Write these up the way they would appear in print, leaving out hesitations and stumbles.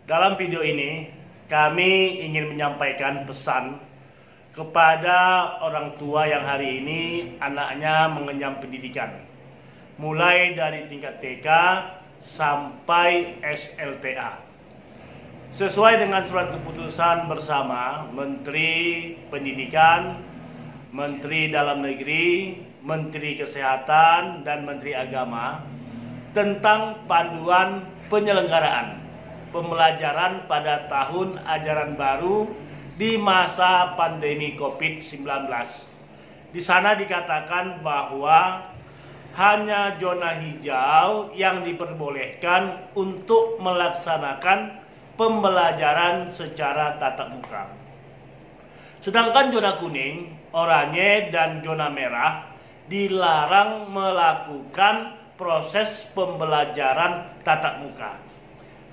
Dalam video ini, kami ingin menyampaikan pesan kepada orang tua yang hari ini anaknya mengenyam pendidikan, mulai dari tingkat TK sampai SLTA. Sesuai dengan surat keputusan bersama Menteri Pendidikan, Menteri Dalam Negeri, Menteri Kesehatan, dan Menteri Agama tentang panduan penyelenggaraan pembelajaran pada tahun ajaran baru di masa pandemi COVID-19. Di sana dikatakan bahwa hanya zona hijau yang diperbolehkan untuk melaksanakan pembelajaran secara tatap muka. Sedangkan zona kuning, oranye, dan zona merah dilarang melakukan proses pembelajaran tatap muka,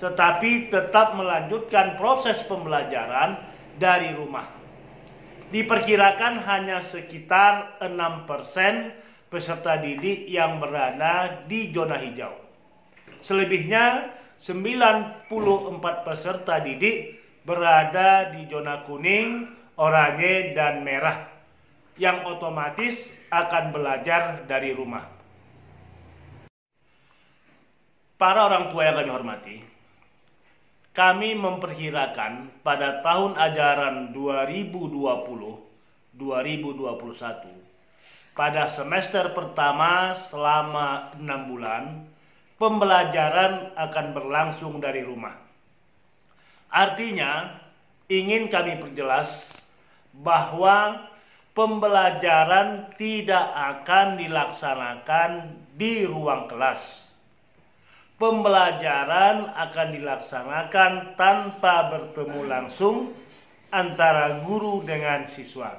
tetapi tetap melanjutkan proses pembelajaran dari rumah. Diperkirakan hanya sekitar 6% peserta didik yang berada di zona hijau. Selebihnya 94 peserta didik berada di zona kuning, oranye, dan merah yang otomatis akan belajar dari rumah. Para orang tua yang kami hormati, kami memperkirakan pada tahun ajaran 2020-2021 pada semester pertama selama 6 bulan pembelajaran akan berlangsung dari rumah. Artinya, ingin kami perjelas bahwa pembelajaran tidak akan dilaksanakan di ruang kelas. Pembelajaran akan dilaksanakan tanpa bertemu langsung antara guru dengan siswa.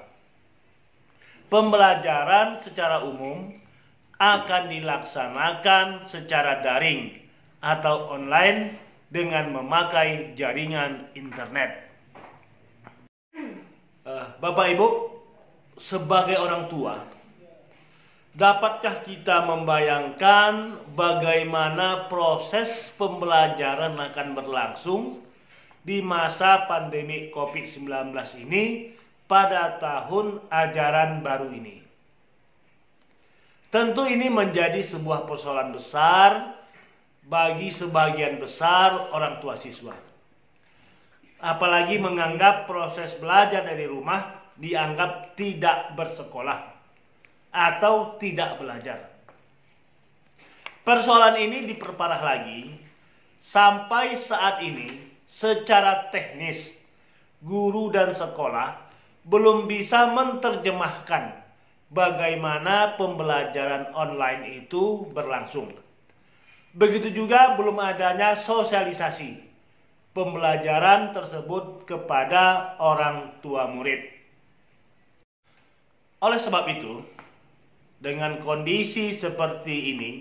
Pembelajaran secara umum akan dilaksanakan secara daring atau online dengan memakai jaringan internet. Bapak Ibu, sebagai orang tua, dapatkah kita membayangkan bagaimana proses pembelajaran akan berlangsung di masa pandemi COVID-19 ini pada tahun ajaran baru ini? Tentu ini menjadi sebuah persoalan besar bagi sebagian besar orang tua siswa. Apalagi menganggap proses belajar dari rumah dianggap tidak bersekolah atau tidak belajar. Persoalan ini diperparah lagi sampai saat ini secara teknis guru dan sekolah belum bisa menerjemahkan bagaimana pembelajaran online itu berlangsung. Begitu juga belum adanya sosialisasi pembelajaran tersebut kepada orang tua murid. Oleh sebab itu, dengan kondisi seperti ini,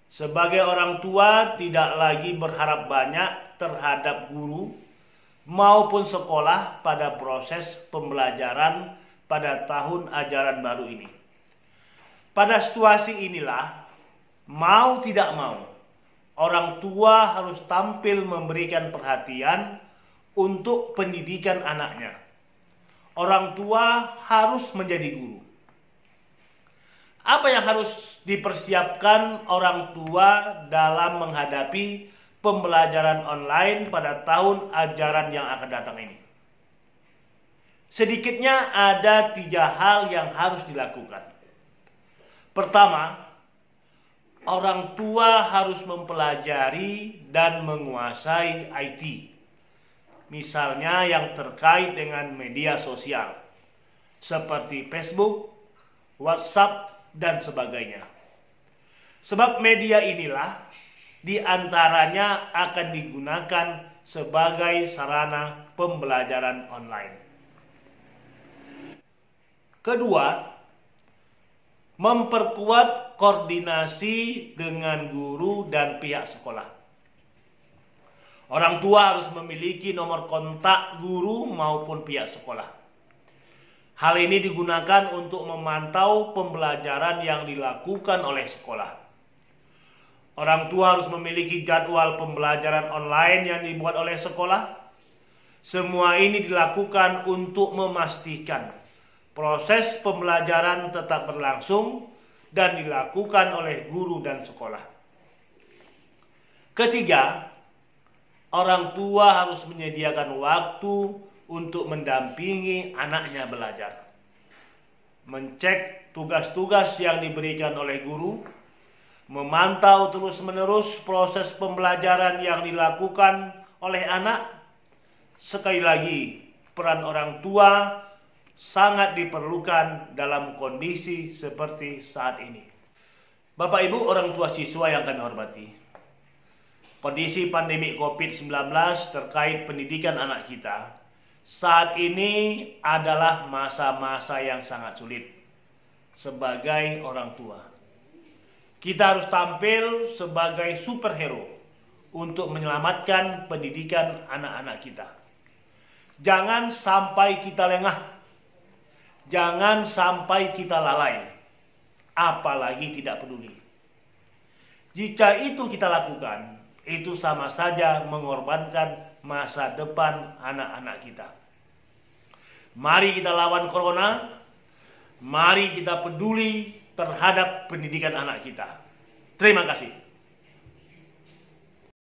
sebagai orang tua tidak lagi berharap banyak terhadap guru maupun sekolah pada proses pembelajaran pada tahun ajaran baru ini. Pada situasi inilah, mau tidak mau, orang tua harus tampil memberikan perhatian untuk pendidikan anaknya. Orang tua harus menjadi guru. Apa yang harus dipersiapkan orang tua dalam menghadapi pembelajaran online pada tahun ajaran yang akan datang ini? Sedikitnya ada 3 hal yang harus dilakukan. Pertama, orang tua harus mempelajari dan menguasai IT. Misalnya yang terkait dengan media sosial, seperti Facebook, WhatsApp, dan sebagainya. Sebab media inilah diantaranya akan digunakan sebagai sarana pembelajaran online. Kedua, memperkuat koordinasi dengan guru dan pihak sekolah. Orang tua harus memiliki nomor kontak guru maupun pihak sekolah. Hal ini digunakan untuk memantau pembelajaran yang dilakukan oleh sekolah. Orang tua harus memiliki jadwal pembelajaran online yang dibuat oleh sekolah. Semua ini dilakukan untuk memastikan proses pembelajaran tetap berlangsung dan dilakukan oleh guru dan sekolah. Ketiga, orang tua harus menyediakan waktu untuk mendampingi anaknya belajar. Mencek tugas-tugas yang diberikan oleh guru, memantau terus-menerus proses pembelajaran yang dilakukan oleh anak. Sekali lagi, peran orang tua sangat diperlukan dalam kondisi seperti saat ini. Bapak Ibu orang tua siswa yang kami hormati, kondisi pandemi COVID-19 terkait pendidikan anak kita saat ini adalah masa-masa yang sangat sulit sebagai orang tua. Kita harus tampil sebagai superhero untuk menyelamatkan pendidikan anak-anak kita. Jangan sampai kita lengah, jangan sampai kita lalai, apalagi tidak peduli. Jika itu kita lakukan, itu sama saja mengorbankan masa depan anak-anak kita. Mari kita lawan corona, mari kita peduli terhadap pendidikan anak kita. Terima kasih.